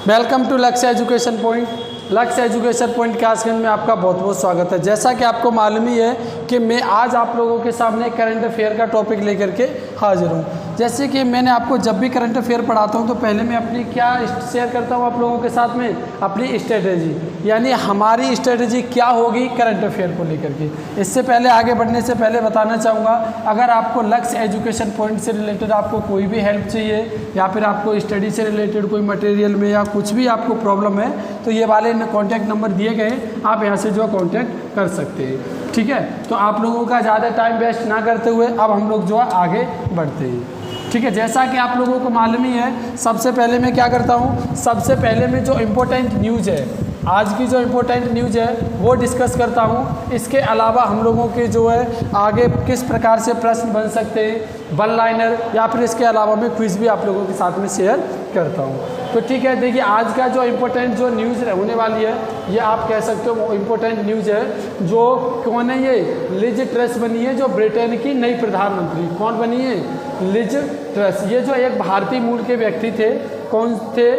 Welcome to लक्ष्य education point. लक्ष्य education point classroom में आपका बहुत बहुत स्वागत है। जैसा कि आपको मालूम ही है कि मैं आज आप लोगों के सामने करंट अफेयर का टॉपिक लेकर के हाजिर हूँ। जैसे कि मैंने आपको जब भी करंट अफेयर पढ़ाता हूँ तो पहले मैं अपनी क्या शेयर करता हूँ आप लोगों के साथ में, अपनी स्ट्रेटेजी, यानी हमारी स्ट्रेटेजी क्या होगी करंट अफेयर को लेकर के। इससे पहले आगे बढ़ने से पहले बताना चाहूँगा, अगर आपको लक्ष्य एजुकेशन पॉइंट से रिलेटेड आपको कोई भी हेल्प चाहिए या फिर आपको स्टडी से रिलेटेड कोई मटेरियल में या कुछ भी आपको प्रॉब्लम है तो ये वाले कॉन्टैक्ट नंबर दिए गए, आप यहाँ से जो कॉन्टैक्ट कर सकते हैं। ठीक है, तो आप लोगों का ज़्यादा टाइम वेस्ट ना करते हुए अब हम लोग जो है आगे बढ़ते हैं। ठीक है, जैसा कि आप लोगों को मालूम ही है, सबसे पहले मैं क्या करता हूँ, सबसे पहले मैं जो इम्पोर्टेंट न्यूज़ है, आज की जो इम्पोर्टेंट न्यूज़ है वो डिस्कस करता हूँ। इसके अलावा हम लोगों के जो है आगे किस प्रकार से प्रश्न बन सकते हैं, वन लाइनर, या फिर इसके अलावा मैं क्विज भी आप लोगों के साथ में शेयर करता हूँ। तो ठीक है, देखिए आज का जो इम्पोर्टेंट जो न्यूज़ होने वाली है, ये आप कह सकते हो वो इम्पोर्टेंट न्यूज़ है। जो कौन है, ये लिज ट्रस बनी है, जो ब्रिटेन की नई प्रधानमंत्री। कौन बनी है? Liz Truss. ये जो एक भारतीय मूल के व्यक्ति थे, कौन थे?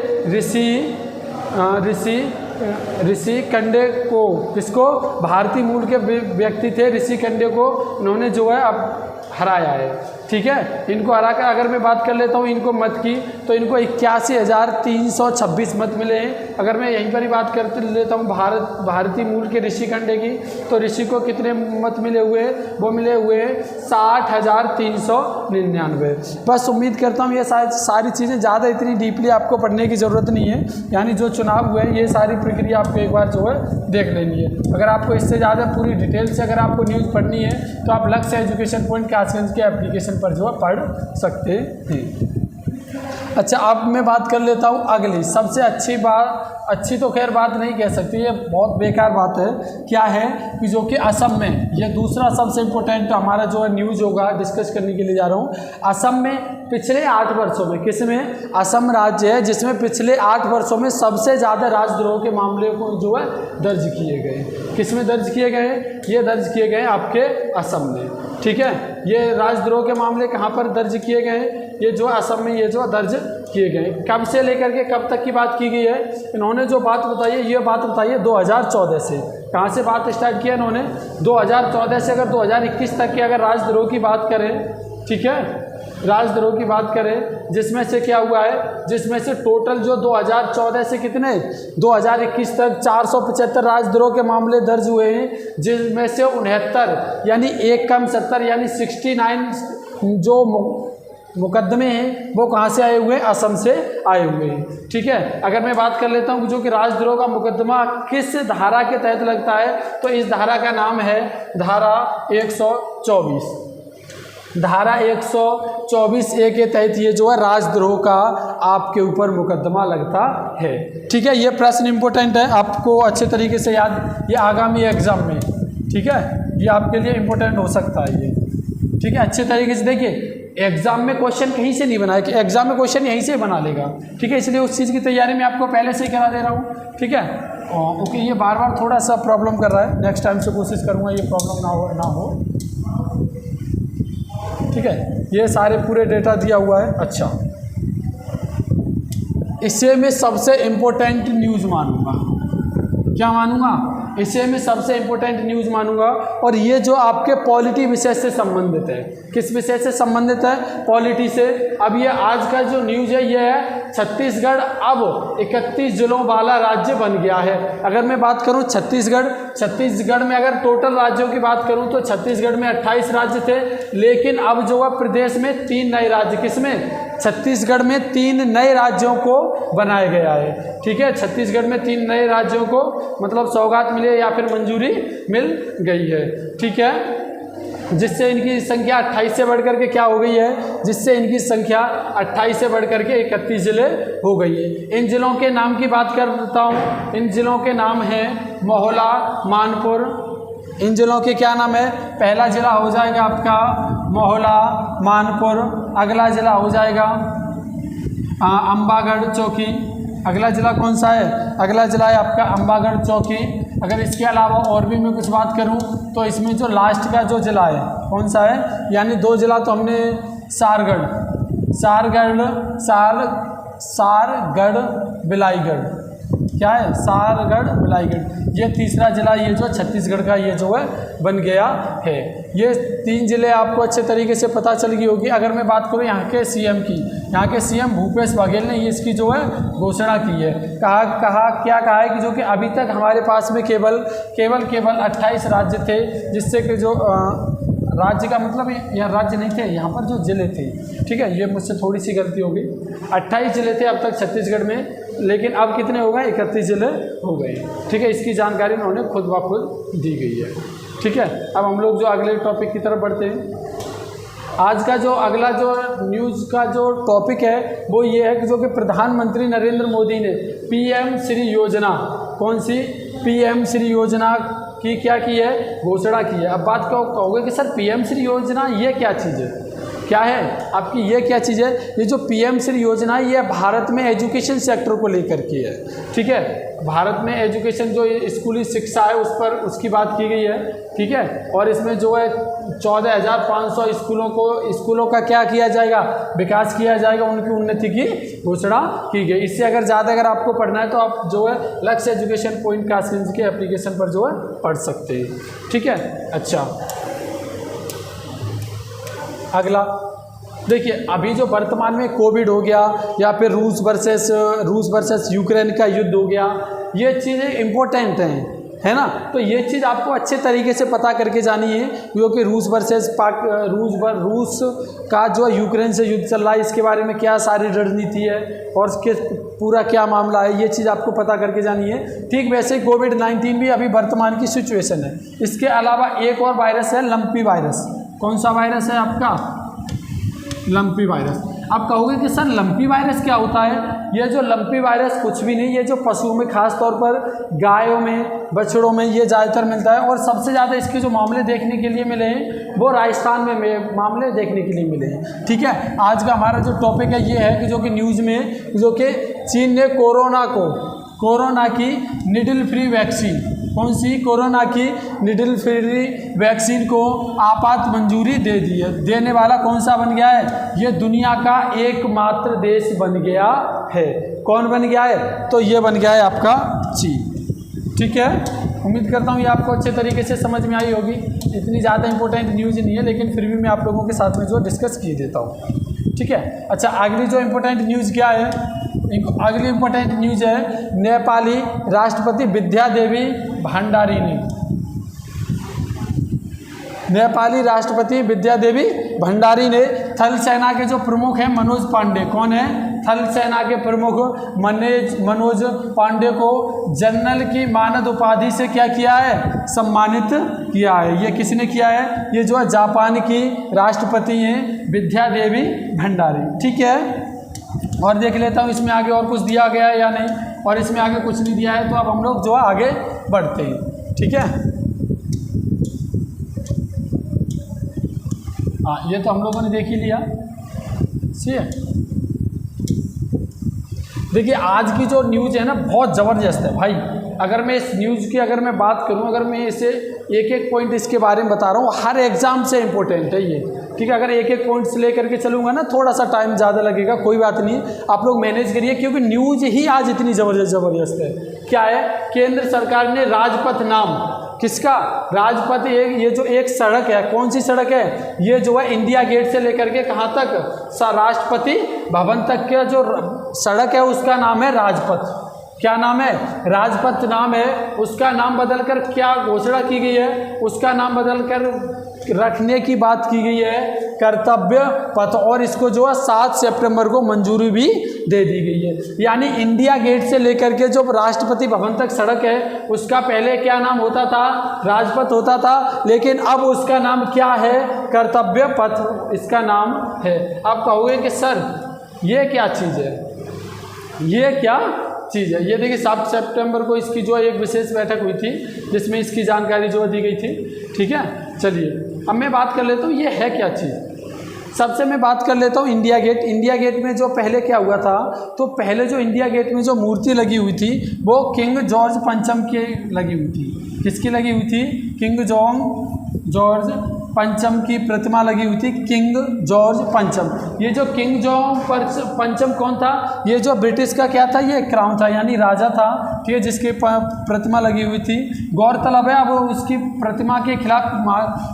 ऋषि कंडे को, किसको? भारतीय मूल के व्यक्ति थे ऋषि कंडे को इन्होंने जो है अब हराया है। ठीक है, इनको हरा कर अगर मैं बात कर लेता हूँ इनको मत की, तो इनको 81,326 मत मिले हैं। अगर मैं यहीं पर ही बात कर लेता हूँ भारतीय मूल के ऋषि कंडे की, तो ऋषि को कितने मत मिले हुए? वो मिले हुए 60,399। बस उम्मीद करता हूँ ये सारी चीज़ें ज़्यादा इतनी डीपली आपको पढ़ने की ज़रूरत नहीं है, यानी जो चुनाव हुए ये सारी प्रक्रिया आपको एक बार जो है देख लेनी है। अगर आपको इससे ज़्यादा पूरी डिटेल से अगर आपको न्यूज़ पढ़नी है तो आप लक्ष्य एजुकेशन पॉइंट क्लासरूम के एप्लीकेशन पर जो है पढ़ सकते हैं। अच्छा, अब मैं बात कर लेता हूँ अगली सबसे अच्छी बात। अच्छी तो खैर बात नहीं कह सकती, ये बहुत बेकार बात है। क्या है कि जो कि असम में, ये दूसरा सबसे इम्पोर्टेंट हमारा जो है न्यूज़ होगा, डिस्कस करने के लिए जा रहा हूँ। असम में पिछले 8 वर्षों में, किसमें? असम राज्य है जिसमें पिछले 8 वर्षों में सबसे ज़्यादा राजद्रोह के मामले को जो है दर्ज किए गए। किसमें दर्ज किए गए? ये दर्ज किए गए आपके असम में। ठीक है, ये राजद्रोह के मामले कहाँ पर दर्ज किए गए? ये जो असम में ये जो दर्ज किए गए। कब से लेकर के कब तक की बात की गई है? इन्होंने जो बात बताई है, ये बात बताई है 2014 से। कहाँ से बात स्टार्ट किया इन्होंने? 2014 से। अगर 2021 तक की अगर राजद्रोह की बात करें, ठीक है, राजद्रोह की बात करें, जिसमें से क्या हुआ है, जिसमें से टोटल जो 2014 से कितने 2021 तक 475 राजद्रोह के मामले दर्ज हुए हैं, जिसमें से 69 यानी 1 कम 70 यानी 69 जो मुकदमे हैं वो कहाँ से आए हुए हैं? असम से आए हुए हैं। ठीक है, अगर मैं बात कर लेता हूँ जो कि राजद्रोह का मुकदमा किस धारा के तहत लगता है, तो इस धारा का नाम है धारा 124। धारा 124A के तहत ये जो है राजद्रोह का आपके ऊपर मुकदमा लगता है। ठीक है, ये प्रश्न इंपॉर्टेंट है, आपको अच्छे तरीके से याद, ये आगामी एग्जाम में, ठीक है, ये आपके लिए इम्पोर्टेंट हो सकता है ये। ठीक है, अच्छे तरीके से देखिए, एग्जाम में क्वेश्चन कहीं से नहीं बनाया कि एग्जाम में क्वेश्चन यहीं से बना लेगा। ठीक है, इसलिए उस चीज़ की तैयारी मैं आपको पहले से ही करा दे रहा हूँ। ठीक है, ओके, ये बार बार थोड़ा सा प्रॉब्लम कर रहा है, नेक्स्ट टाइम से कोशिश करूँगा ये प्रॉब्लम ना हो। ठीक है, ये सारे पूरे डेटा दिया हुआ है। अच्छा, इसे मैं सबसे इम्पोर्टेंट न्यूज़ मानूंगा। क्या मानूंगा? इसे मैं सबसे इम्पोर्टेंट न्यूज़ मानूंगा। और ये जो आपके पॉलिटी विषय से संबंधित है। किस विषय से संबंधित है? पॉलिटी से। अब ये आज का जो न्यूज़ है ये है छत्तीसगढ़ अब 31 जिलों वाला राज्य बन गया है। अगर मैं बात करूं छत्तीसगढ़ में अगर टोटल राज्यों की बात करूं तो छत्तीसगढ़ में 28 राज्य थे, लेकिन अब जो है प्रदेश में 3 नए राज्य, किसमें? छत्तीसगढ़ में 3 नए राज्यों को बनाया गया है। ठीक है, छत्तीसगढ़ में 3 नए राज्यों को मतलब सौगात मिले या फिर मंजूरी मिल गई है। ठीक है, जिससे इनकी संख्या 28 से बढ़कर के क्या हो गई है? जिससे इनकी संख्या 28 से बढ़कर के 31 जिले हो गई है। इन जिलों के नाम की बात करता हूँ। इन जिलों के नाम हैं मोहला, मानपुर। इन जिलों के क्या नाम है? पहला जिला हो जाएगा आपका मोहला, मानपुर। अगला जिला हो जाएगा अंबागढ़ चौकी। अगला जिला कौन सा है? अगला जिला है आपका अंबागढ़ चौकी। अगर इसके अलावा और भी मैं कुछ बात करूं तो इसमें जो लास्ट का जो जिला है कौन सा है? यानी 2 जिला तो हमने सारगढ़, सारगढ़, सारगढ़ बिलाईगढ़, क्या है, सारगढ़ बिलाईगढ़। ये तीसरा ज़िला ये जो छत्तीसगढ़ का ये जो है बन गया है। ये 3 ज़िले आपको अच्छे तरीके से पता चल गई होगी। अगर मैं बात करूँ यहाँ के सीएम की, यहाँ के सीएम भूपेश बघेल ने इसकी जो है घोषणा की है। क्या कहा है कि जो कि अभी तक हमारे पास में केवल 28 राज्य थे, जिससे कि जो राज्य का मतलब यहाँ राज्य नहीं थे, यहाँ पर जो ज़िले थे, ठीक है, ये मुझसे थोड़ी सी गलती हो गई। 28 ज़िले थे अब तक छत्तीसगढ़ में, लेकिन अब कितने हो गए, 31 ज़िले हो गए, ठीक है। इसकी जानकारी उन्होंने खुद ब खुद दी गई है, ठीक है। अब हम लोग जो अगले टॉपिक की तरफ बढ़ते हैं। आज का जो अगला जो न्यूज़ का जो टॉपिक है वो ये है कि जो कि प्रधानमंत्री नरेंद्र मोदी ने PM श्री योजना, कौन सी, PM श्री योजना की क्या की है, घोषणा की है। अब बात कहोगे कि सर PM श्री योजना ये क्या चीज़ है, क्या है आपकी, ये क्या चीज़ है। ये जो PM श्री योजना है ये भारत में एजुकेशन सेक्टर को लेकर के है, ठीक है। भारत में एजुकेशन जो स्कूली शिक्षा है उस पर उसकी बात की गई है, ठीक है। और इसमें जो है 14,500 स्कूलों का क्या किया जाएगा, विकास किया जाएगा, उनकी उन्नति की घोषणा की गई। इससे अगर ज़्यादा अगर आपको पढ़ना है तो आप जो है लक्ष्य एजुकेशन पॉइंट कास्किंस के एप्लीकेशन पर जो है पढ़ सकते हैं, ठीक है। अच्छा, अगला देखिए, अभी जो वर्तमान में कोविड हो गया या फिर रूस वर्सेस यूक्रेन का युद्ध हो गया, ये चीज़ें इम्पोर्टेंट हैं, है ना। तो ये चीज़ आपको अच्छे तरीके से पता करके जानी है, क्योंकि रूस का जो यूक्रेन से युद्ध चल रहा है, इसके बारे में क्या सारी रणनीति है और इसके पूरा क्या मामला है, ये चीज़ आपको पता करके जानी है। ठीक वैसे ही कोविड-19 भी अभी वर्तमान की सिचुएशन है। इसके अलावा एक और वायरस है, लंपी वायरस। कौन सा वायरस है आपका, लंपी वायरस। आप कहोगे कि सर लंपी वायरस क्या होता है। ये जो लंपी वायरस कुछ भी नहीं, ये जो पशुओं में, खास तौर पर गायों में, बछड़ों में ये ज़्यादातर मिलता है। और सबसे ज़्यादा इसके जो मामले देखने के लिए मिले हैं वो राजस्थान में मामले देखने के लिए मिले हैं, ठीक है। आज का हमारा जो टॉपिक है ये है कि जो कि न्यूज़ में जो कि चीन ने कोरोना की निडल फ्री वैक्सीन, कौन सी, कोरोना की निडल फ्री वैक्सीन को आपात मंजूरी दे दी है। देने वाला कौन सा बन गया है, ये दुनिया का एकमात्र देश बन गया है। कौन बन गया है, तो ये बन गया है आपका चीन, ठीक है। उम्मीद करता हूँ ये आपको अच्छे तरीके से समझ में आई होगी। इतनी ज़्यादा इंपॉर्टेंट न्यूज़ नहीं है, लेकिन फिर भी मैं आप लोगों के साथ में जो डिस्कस किए देता हूँ, ठीक है। अच्छा, अगली जो इम्पोर्टेंट न्यूज़ क्या है, अगली इम्पोर्टेंट न्यूज़ है नेपाली राष्ट्रपति विद्या देवी भंडारी ने, नेपाली राष्ट्रपति विद्या देवी भंडारी ने थल सेना के जो प्रमुख हैं मनोज पांडे, कौन है, थल सेना के प्रमुख मनोज पांडे को जनरल की मानद उपाधि से क्या किया है, सम्मानित किया है। ये किसने किया है, ये जो है जापान की राष्ट्रपति हैं विद्या देवी भंडारी, ठीक है। और देख लेता हूँ इसमें आगे और कुछ दिया गया है या नहीं, और इसमें आगे कुछ नहीं दिया है, तो अब हम लोग जो है आगे बढ़ते हैं, ठीक है। हाँ, ये तो हम लोगों ने देख ही लिया, ठीक है। देखिए, आज की जो न्यूज़ है ना बहुत ज़बरदस्त है भाई। अगर मैं इस न्यूज़ की अगर मैं बात करूं, अगर मैं इसे एक एक पॉइंट इसके बारे में बता रहा हूँ, हर एग्ज़ाम से इम्पोर्टेंट है ये, ठीक है। अगर एक एक पॉइंट्स लेकर के चलूँगा ना थोड़ा सा टाइम ज़्यादा लगेगा, कोई बात नहीं, आप लोग मैनेज करिए, क्योंकि न्यूज़ ही आज इतनी ज़बरदस्त है। क्या है, केंद्र सरकार ने राजपथ नाम, किसका, राजपथ, ये जो एक सड़क है, कौन सी सड़क है, ये जो है इंडिया गेट से लेकर के कहाँ तक, राष्ट्रपति भवन तक का जो सड़क है उसका नाम है राजपथ। क्या नाम है, राजपथ नाम है। उसका नाम बदलकर क्या घोषणा की गई है, उसका नाम बदलकर रखने की बात की गई है कर्तव्य पथ, और इसको जो है 7 सितंबर को मंजूरी भी दे दी गई है। यानी इंडिया गेट से लेकर के जो राष्ट्रपति भवन तक सड़क है उसका पहले क्या नाम होता था, राजपथ होता था, लेकिन अब उसका नाम क्या है, कर्तव्य पथ इसका नाम है। आप कहोगे कि सर ये क्या चीज़ है, ये क्या चीज़ है। ये देखिए 7 सितंबर को इसकी जो एक विशेष बैठक हुई थी जिसमें इसकी जानकारी जो दी गई थी, ठीक है। चलिए अब मैं बात कर लेता हूँ ये है क्या चीज़। सबसे मैं बात कर लेता हूँ इंडिया गेट। इंडिया गेट में जो पहले क्या हुआ था, तो पहले जो इंडिया गेट में जो मूर्ति लगी हुई थी वो किंग जॉर्ज पंचम की लगी हुई थी। किसकी लगी हुई थी, किंग जॉर्ज पंचम की प्रतिमा लगी हुई थी, किंग जॉर्ज पंचम। ये जो किंग जॉर्ज पंचम कौन था? ये जो ब्रिटिश का क्या था, ये क्राउन था, यानी राजा था, ठीक है, जिसकी प्रतिमा लगी हुई थी। गौरतलब है अब उसकी प्रतिमा के खिलाफ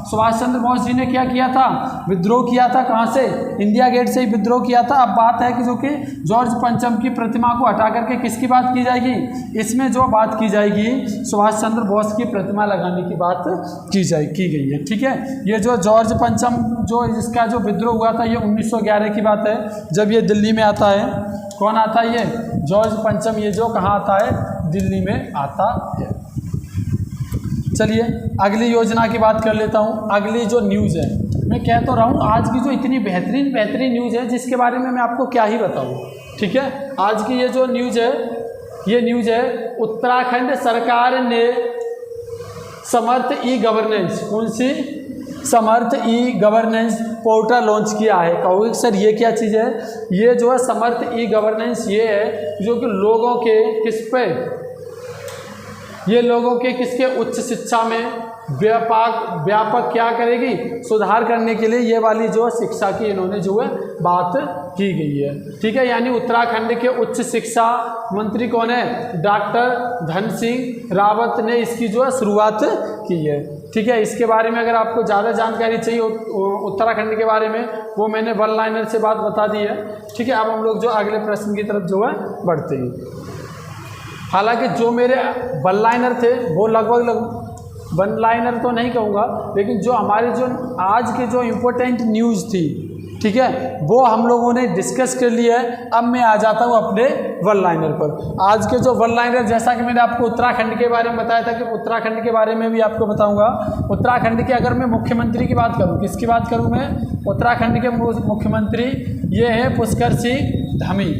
सुभाष चंद्र बोस जी ने क्या किया था? विद्रोह किया था। कहाँ से? इंडिया गेट से ही विद्रोह किया था। अब बात है कि जो कि जॉर्ज पंचम की प्रतिमा को हटा करके किसकी बात की जाएगी? इसमें जो बात की जाएगी सुभाष चंद्र बोस की प्रतिमा लगाने की बात की गई है, ठीक है। ये जो जॉर्ज पंचम जो इसका जो विद्रोह हुआ था, ये 1911 की बात है, जब ये दिल्ली में आता है। कौन आता है? ये जॉर्ज पंचम। ये जो कहाँ आता है? दिल्ली में आता है। चलिए अगली योजना की बात कर लेता हूँ। अगली जो न्यूज़ है, मैं कह तो रहा हूँ आज की जो इतनी बेहतरीन न्यूज़ है, जिसके बारे में मैं आपको क्या ही बताऊँ, ठीक है। आज की ये जो न्यूज़ है, ये न्यूज़ है उत्तराखंड सरकार ने समर्थ ई गवर्नेंस, कौन सी? समर्थ ई गवर्नेंस पोर्टल लॉन्च किया है। कहोगे सर ये क्या चीज़ है? ये जो है समर्थ ई गवर्नेंस ये है जो कि लोगों के किस पे, ये लोगों के किसके उच्च शिक्षा में व्यापक क्या करेगी? सुधार करने के लिए ये वाली जो शिक्षा की इन्होंने जो है बात की गई है, ठीक है। यानी उत्तराखंड के उच्च शिक्षा मंत्री कौन है? डॉक्टर धन सिंह रावत ने इसकी जो है शुरुआत की है, ठीक है। इसके बारे में अगर आपको ज़्यादा जानकारी चाहिए उत्तराखंड के बारे में, वो मैंने वन लाइनर से बात बता दी है, ठीक है। अब हम लोग जो अगले प्रश्न की तरफ जो है बढ़ते हैं। हालांकि जो मेरे वन लाइनर थे वो लगभग वन लाइनर तो नहीं कहूँगा, लेकिन जो हमारी जो आज के जो इम्पोर्टेंट न्यूज़ थी, ठीक है, वो हम लोगों ने डिस्कस कर लिया है। अब मैं आ जाता हूँ अपने वन लाइनर पर। आज के जो वन लाइनर, जैसा कि मैंने आपको उत्तराखंड के बारे में बताया था कि उत्तराखंड के बारे में भी आपको बताऊँगा। उत्तराखंड के अगर मैं मुख्यमंत्री की बात करूँ, किसकी बात करूँ मैं? उत्तराखंड के मुख्यमंत्री ये है पुष्कर सिंह धामी।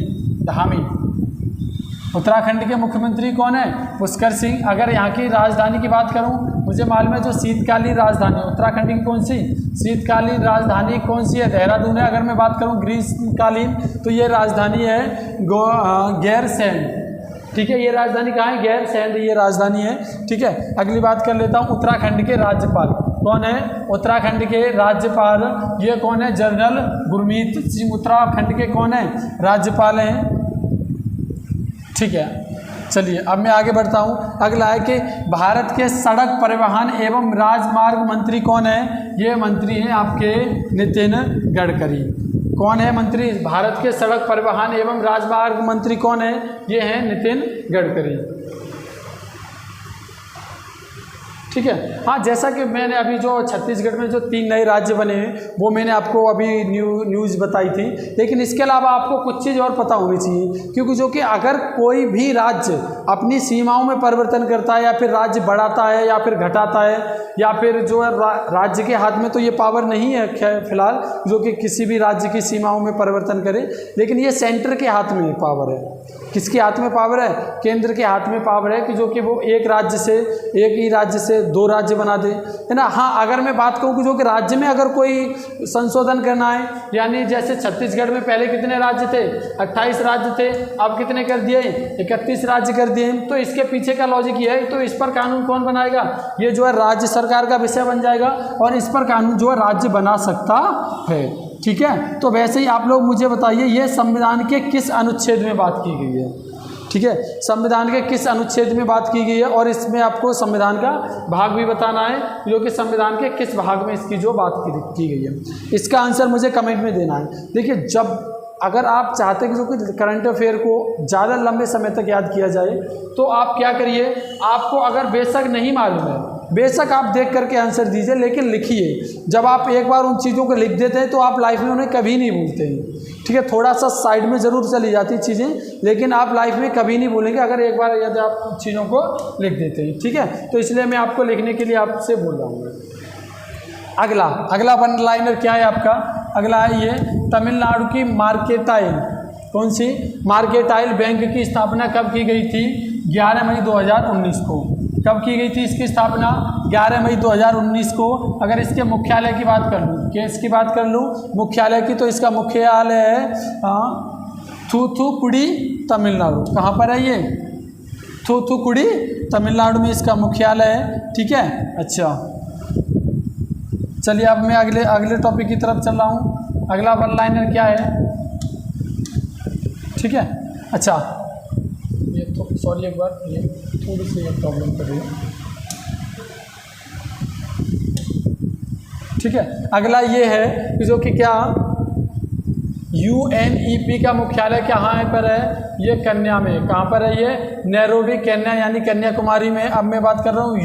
उत्तराखंड के मुख्यमंत्री कौन है? पुष्कर सिंह। अगर यहाँ की राजधानी की बात करूँ, मुझे मालूम है जो शीतकालीन राजधानी उत्तराखंड की कौन सी? शीतकालीन राजधानी कौन सी है? देहरादून है। अगर मैं बात करूँ ग्रीष्मकालीन, तो ये राजधानी है गैरसैंण, ठीक है। ये राजधानी कहाँ है? गैरसैंण ये राजधानी है, ठीक है। अगली बात कर लेता हूँ उत्तराखंड के राज्यपाल कौन है? उत्तराखंड के राज्यपाल ये कौन है? जनरल गुरमीत सिंह उत्तराखंड के कौन है? राज्यपाल हैं, ठीक है। चलिए अब मैं आगे बढ़ता हूँ। अगला है कि भारत के सड़क परिवहन एवं राजमार्ग मंत्री कौन है? ये मंत्री हैं आपके नितिन गडकरी। कौन है मंत्री? भारत के सड़क परिवहन एवं राजमार्ग मंत्री कौन है? ये हैं नितिन गडकरी, ठीक है। हाँ, जैसा कि मैंने अभी जो छत्तीसगढ़ में जो 3 नए राज्य बने हैं वो मैंने आपको अभी न्यूज़ बताई थी, लेकिन इसके अलावा आपको कुछ चीज़ और पता होनी चाहिए, क्योंकि जो कि अगर कोई भी राज्य अपनी सीमाओं में परिवर्तन करता है या फिर राज्य बढ़ाता है या फिर घटाता है या फिर जो है राज्य के हाथ में तो ये पावर नहीं है फिलहाल जो कि किसी भी राज्य की सीमाओं में परिवर्तन करे, लेकिन ये सेंटर के हाथ में पावर है। किसके हाथ में पावर है? केंद्र के हाथ में पावर है कि जो कि वो एक ही राज्य से 2 राज्य बना दे, है ना। हाँ, अगर मैं बात कहूँ कि जो कि राज्य में अगर कोई संशोधन करना है, यानी जैसे छत्तीसगढ़ में पहले कितने राज्य थे? 28 राज्य थे, अब कितने कर दिए? 31 राज्य कर दिए। तो इसके पीछे का लॉजिक ये है, तो इस पर कानून कौन बनाएगा? ये जो है राज्य सरकार का विषय बन जाएगा और इस पर कानून जो है राज्य बना सकता है, ठीक है। तो वैसे ही आप लोग मुझे बताइए ये संविधान के किस अनुच्छेद में बात की गई है, ठीक है। संविधान के किस अनुच्छेद में बात की गई है और इसमें आपको संविधान का भाग भी बताना है, जो कि संविधान के किस भाग में इसकी जो बात की गई है। इसका आंसर मुझे कमेंट में देना है। देखिए, जब अगर आप चाहते हैं कि जो कि करंट अफेयर को ज़्यादा लंबे समय तक याद किया जाए, तो आप क्या करिए, आपको अगर बेशक नहीं मालूम है, बेशक आप देख करके आंसर दीजिए, लेकिन लिखिए। जब आप एक बार उन चीज़ों को लिख देते हैं तो आप लाइफ में उन्हें कभी नहीं भूलते हैं, ठीक है। थोड़ा सा साइड में ज़रूर चली जाती चीज़ें, लेकिन आप लाइफ में कभी नहीं भूलेंगे अगर एक बार यदि आप चीज़ों को लिख देते हैं, ठीक है। तो इसलिए मैं आपको लिखने के लिए आपसे बोल रहा हूँ। अगला वन लाइनर क्या है आपका? अगला है ये तमिलनाडु की मार्केटाइल, कौन सी? मार्केटाइल बैंक की स्थापना कब की गई थी? 11 मई 2019 को। कब की गई थी इसकी स्थापना? 11 मई 2019 को। अगर इसके मुख्यालय की बात कर लूँ, इसकी बात कर लूँ मुख्यालय की, तो इसका मुख्यालय है थूथुकुडी, तमिलनाडु। कहाँ पर है ये? थूथुकुडी, तमिलनाडु में इसका मुख्यालय है, ठीक है। अच्छा, चलिए अब मैं अगले टॉपिक की तरफ चल रहा हूँ। अगला वन लाइनर क्या है, ठीक है। अच्छा ये तो सॉरी एक बार ये थोड़ी सी प्रॉब्लम कर रही है, ठीक है। अगला ये है कि जो कि क्या UNEP का मुख्यालय कहाँ पर है, ये कन्या में। कहाँ पर है ये, नैरोबी केन्या यानी कन्याकुमारी में। अब मैं बात कर रहा हूँ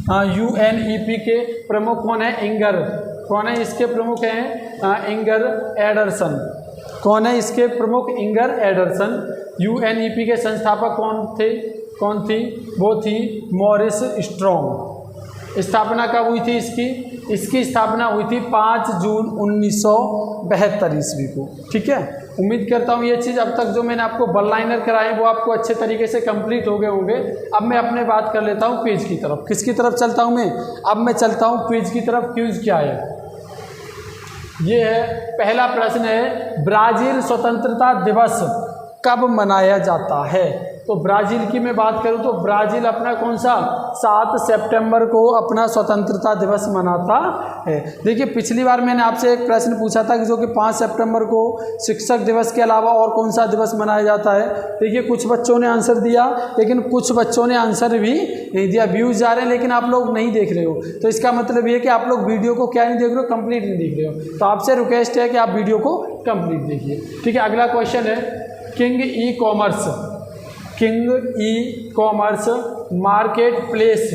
UNEP के प्रमुख कौन है, इंगर। कौन है इसके प्रमुख हैं, इंगर एडरसन। कौन है इसके प्रमुख, इंगर एडरसन। UNEP के संस्थापक कौन थी, वो थी मॉरिस स्ट्रॉन्ग। स्थापना कब हुई थी इसकी स्थापना हुई थी 5 जून 1972 ईस्वी को, ठीक है। उम्मीद करता हूँ ये चीज़ अब तक जो मैंने आपको वन लाइनर कराए वो आपको अच्छे तरीके से कंप्लीट हो गए होंगे। अब मैं अपने बात कर लेता हूँ पेज की तरफ। किसकी तरफ चलता हूँ मैं, अब मैं चलता हूँ पेज की तरफ। क्यूज क्या है, ये है पहला प्रश्न है, ब्राज़ील स्वतंत्रता दिवस कब मनाया जाता है। तो ब्राज़ील की मैं बात करूं तो ब्राज़ील अपना कौन सा 7 सितंबर को अपना स्वतंत्रता दिवस मनाता है। देखिए पिछली बार मैंने आपसे एक प्रश्न पूछा था कि जो कि 5 सितंबर को शिक्षक दिवस के अलावा और कौन सा दिवस मनाया जाता है। देखिए कुछ बच्चों ने आंसर दिया लेकिन कुछ बच्चों ने आंसर भी नहीं दिया। व्यूज़ जा रहे हैं लेकिन आप लोग नहीं देख रहे हो, तो इसका मतलब ये है कि आप लोग वीडियो को क्या नहीं देख रहे हो, कंप्लीट नहीं देख रहे हो। तो आपसे रिक्वेस्ट है कि आप वीडियो को कंप्लीट देखिए, ठीक है। अगला क्वेश्चन है, king e commerce market place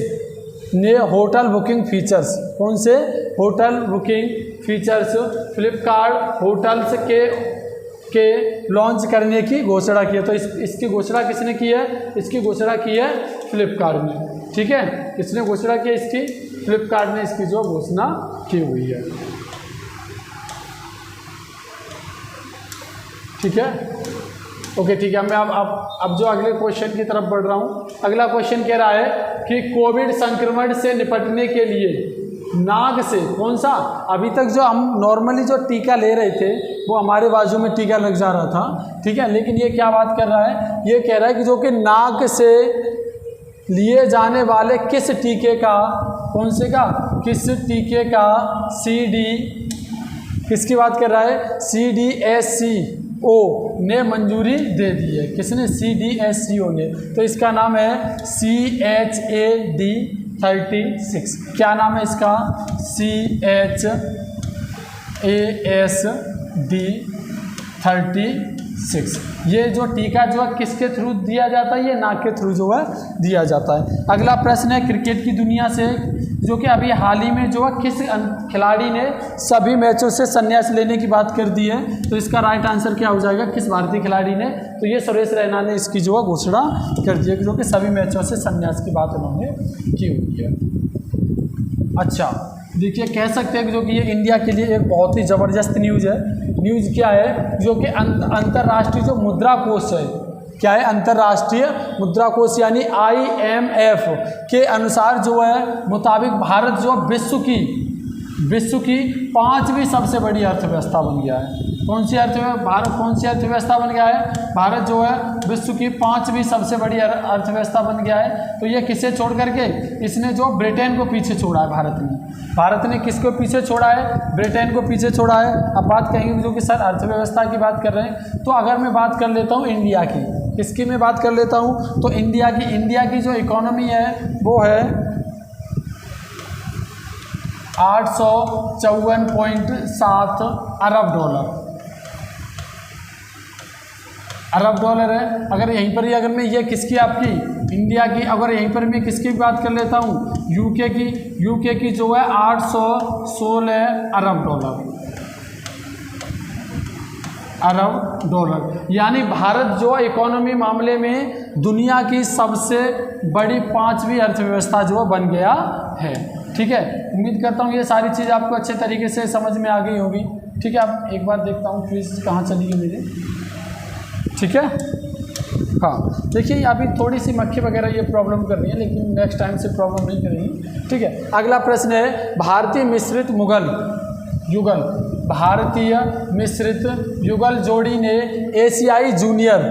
ने होटल बुकिंग फीचर्स, कौन से hotel booking features Flipkart hotels के लॉन्च करने की घोषणा की है। तो इसकी घोषणा किसने की है, इसकी घोषणा की है फ्लिपकार्ट ने, ठीक है। किसने घोषणा की है इसकी, फ्लिपकार्ट ने इसकी जो घोषणा की हुई है, ठीक है। ओके ठीक है, मैं अब जो अगले क्वेश्चन की तरफ बढ़ रहा हूँ। अगला क्वेश्चन कह रहा है कि कोविड संक्रमण से निपटने के लिए नाक से कौन सा, अभी तक जो हम नॉर्मली जो टीका ले रहे थे वो हमारे बाजू में टीका लग जा रहा था, ठीक है। लेकिन ये क्या बात कर रहा है, ये कह रहा है कि जो कि नाक से लिए जाने वाले किस टीके का, कौन से का, किस टीके का किसकी बात कर रहा है, CDSCO ने मंजूरी दे दी है। किसने, CDSCO ने। तो इसका नाम है CHAD36। क्या नाम है इसका, CHASD36। ये जो टीका जो है किसके थ्रू दिया जाता है, ये नाक के थ्रू जो है दिया जाता है। अगला प्रश्न है क्रिकेट की दुनिया से, जो कि अभी हाल ही में जो है किस खिलाड़ी ने सभी मैचों से संन्यास लेने की बात कर दी है। तो इसका राइट आंसर क्या हो जाएगा, किस भारतीय खिलाड़ी ने, तो ये सुरेश रैना ने इसकी जो है घोषणा कर दी है, जो कि सभी मैचों से संन्यास की बात उन्होंने की हुई है। अच्छा देखिए, कह सकते हैं कि जो कि ये इंडिया के लिए एक बहुत ही ज़बरदस्त न्यूज़ है। न्यूज़ क्या है, जो कि अंतर्राष्ट्रीय जो मुद्रा कोष है, क्या है, अंतर्राष्ट्रीय मुद्रा कोष यानी IMF के अनुसार जो है मुताबिक भारत जो विश्व की 5वीं सबसे बड़ी अर्थव्यवस्था बन गया है। कौन सी अर्थव्यवस्था बन गया है, भारत जो है विश्व की 5वीं सबसे बड़ी अर्थव्यवस्था बन गया है। तो ये किसे छोड़ करके, इसने जो ब्रिटेन को पीछे छोड़ा है। भारत ने किसको पीछे छोड़ा है, ब्रिटेन को पीछे छोड़ा है। अब बात कहेंगे जो कि सर अर्थव्यवस्था की बात कर रहे हैं, तो अगर मैं बात कर लेता हूँ इंडिया की, किसकी मैं बात कर लेता हूँ, तो इंडिया की जो इकोनॉमी है वो है 854.7 अरब डॉलर है। अगर यहीं पर ही अगर मैं ये किसकी, आपकी इंडिया की, अगर यहीं पर मैं किसकी बात कर लेता हूँ, यूके की जो है 816 अरब डॉलर। यानी भारत जो है इकोनॉमी मामले में दुनिया की सबसे बड़ी 5वीं अर्थव्यवस्था जो है बन गया है, ठीक है। उम्मीद करता हूँ ये सारी चीज़ आपको अच्छे तरीके से समझ में आ गई होगी, ठीक है। अब एक बार देखता हूँ क्विज कहाँ चली गई मेरी, ठीक है। हाँ देखिए, अभी थोड़ी सी मक्खी वगैरह ये प्रॉब्लम कर रही है, लेकिन नेक्स्ट टाइम से प्रॉब्लम नहीं करेंगी, ठीक है। अगला प्रश्न है, भारतीय मिश्रित युगल जोड़ी ने एशियाई जूनियर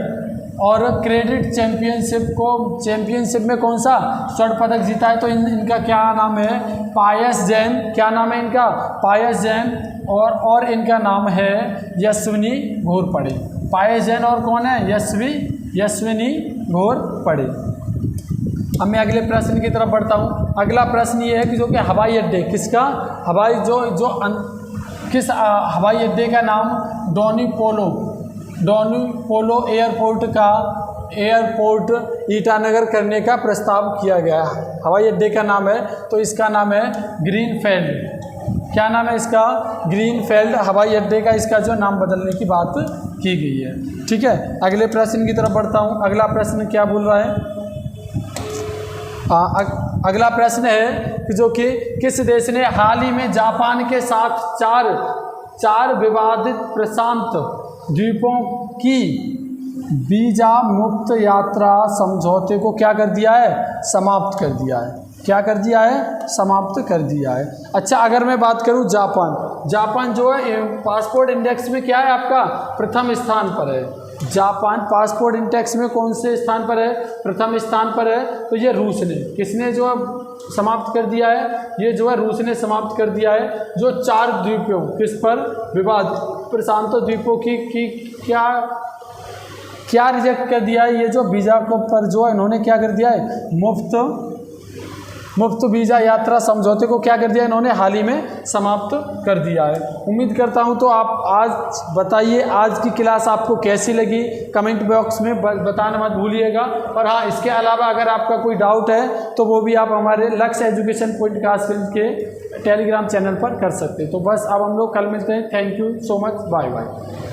और क्रेडिट चैंपियनशिप में कौन सा स्वर्ण पदक जीता है? तो इनका क्या नाम है? पायस जैन। क्या नाम है इनका? पायस जैन। और इनका नाम है यशस्विनी घोरपड़े। पायस जैन और कौन है? यशस्विनी घोरपड़े। अब मैं अगले प्रश्न की तरफ बढ़ता हूँ। अगला प्रश्न ये है कि जो कि हवाई अड्डे किसका किस हवाई अड्डे का नाम डोनी पोलो एयरपोर्ट ईटानगर करने का प्रस्ताव किया गया है? हवाई अड्डे का नाम है, तो इसका नाम है ग्रीनफील्ड। क्या नाम है इसका? ग्रीनफील्ड हवाई अड्डे का इसका जो नाम बदलने की बात की गई है। ठीक है, अगले प्रश्न की तरफ बढ़ता हूँ। अगला प्रश्न क्या बोल रहा है? अगला प्रश्न है कि जो कि किस देश ने हाल ही में जापान के साथ चार विवादित प्रशांत द्वीपों की वीजा मुक्त यात्रा समझौते को क्या कर दिया है? समाप्त कर दिया है। क्या कर दिया है? समाप्त कर दिया है। अच्छा, अगर मैं बात करूं जापान जो है पासपोर्ट इंडेक्स में क्या है आपका? प्रथम स्थान पर है। जापान पासपोर्ट इंडेक्स में कौन से स्थान पर है? प्रथम स्थान पर है। तो ये रूस ने, किसने जो है समाप्त कर दिया है? ये जो है रूस ने समाप्त कर दिया है। जो 4 द्वीपों किस पर विवाद प्रशांत द्वीपों की क्या रिजेक्ट कर दिया है? ये जो वीज़ा को पर जो इन्होंने क्या कर दिया है? मुफ्त वीज़ा यात्रा समझौते को क्या कर दिया इन्होंने? हाल ही में समाप्त कर दिया है। उम्मीद करता हूं तो आप आज बताइए आज की क्लास आपको कैसी लगी, कमेंट बॉक्स में बताना मत भूलिएगा। और हाँ, इसके अलावा अगर आपका कोई डाउट है तो वो भी आप हमारे लक्ष्य एजुकेशन पॉडकास्ट के टेलीग्राम चैनल पर कर सकते हैं। तो बस अब हम लोग कल मिलते हैं। Thank you so much, bye bye.